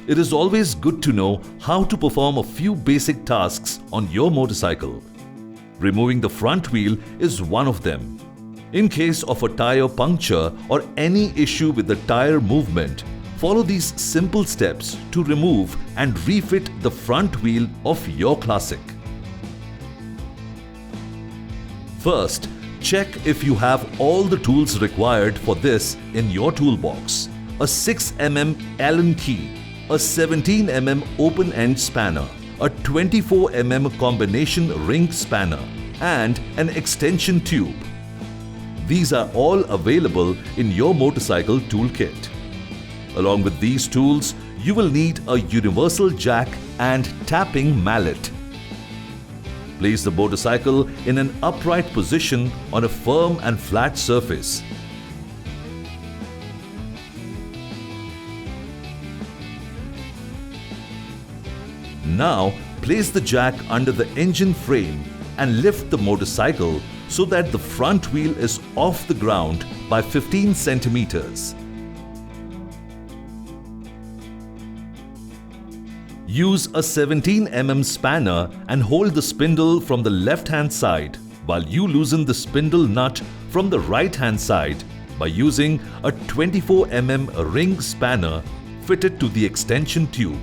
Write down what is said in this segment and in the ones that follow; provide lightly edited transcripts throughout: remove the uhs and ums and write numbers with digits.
It is always good to know how to perform a few basic tasks on your motorcycle. Removing the front wheel is one of them. In case of a tire puncture or any issue with the tire movement, follow these simple steps to remove and refit the front wheel of your classic. First, check if you have all the tools required for this in your toolbox. A 6 mm Allen key, a 17 mm open-end spanner, a 24 mm combination ring spanner, and an extension tube. These are all available in your motorcycle toolkit. Along with these tools, you will need a universal jack and tapping mallet. Place the motorcycle in an upright position on a firm and flat surface. Now, place the jack under the engine frame and lift the motorcycle so that the front wheel is off the ground by 15 centimeters. Use a 17 mm spanner and hold the spindle from the left-hand side while you loosen the spindle nut from the right-hand side by using a 24 mm ring spanner fitted to the extension tube.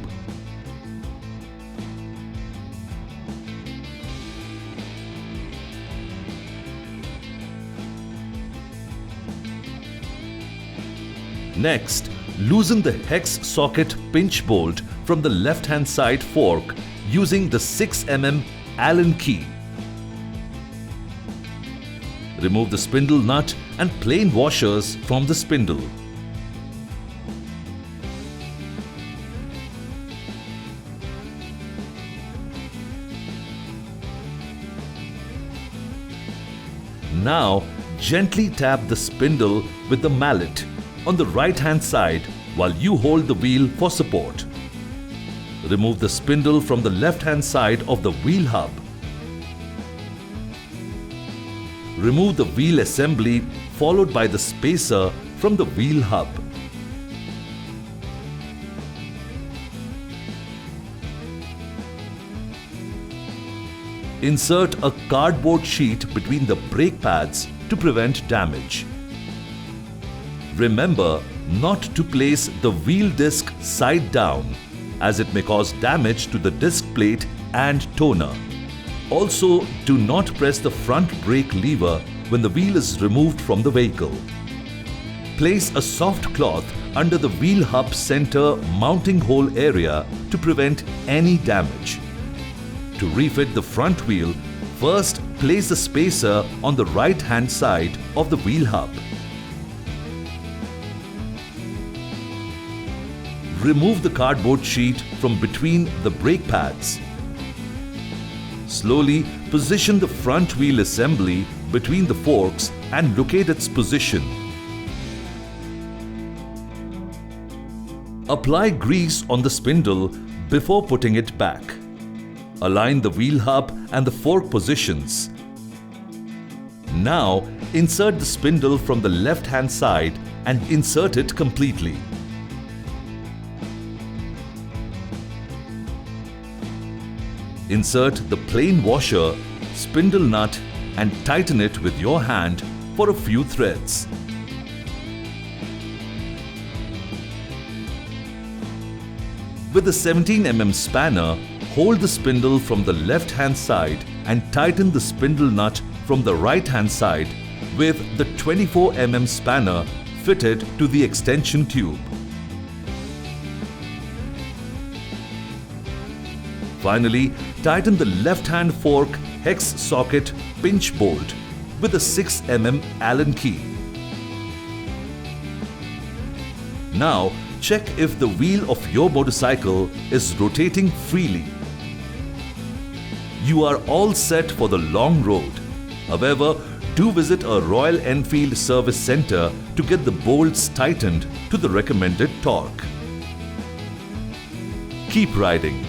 Next, loosen the hex socket pinch bolt from the left-hand side fork using the 6 mm Allen key. Remove the spindle nut and plain washers from the spindle. Now, gently tap the spindle with the mallet on the right-hand side while you hold the wheel for support. Remove the spindle from the left-hand side of the wheel hub. Remove the wheel assembly followed by the spacer from the wheel hub. Insert a cardboard sheet between the brake pads to prevent damage. Remember not to place the wheel disc side down as it may cause damage to the disc plate and toner. Also, do not press the front brake lever when the wheel is removed from the vehicle. Place a soft cloth under the wheel hub center mounting hole area to prevent any damage. To refit the front wheel, first place the spacer on the right-hand side of the wheel hub. Remove the cardboard sheet from between the brake pads. Slowly position the front wheel assembly between the forks and locate its position. Apply grease on the spindle before putting it back. Align the wheel hub and the fork positions. Now, insert the spindle from the left-hand side and insert it completely. Insert the plain washer, spindle nut and tighten it with your hand for a few threads. With the 17 mm spanner, hold the spindle from the left-hand side and tighten the spindle nut from the right-hand side with the 24 mm spanner fitted to the extension tube. Finally, tighten the left-hand fork hex socket pinch bolt with a 6 mm Allen key. Now, check if the wheel of your motorcycle is rotating freely. You are all set for the long road. However, do visit a Royal Enfield Service Centre to get the bolts tightened to the recommended torque. Keep riding.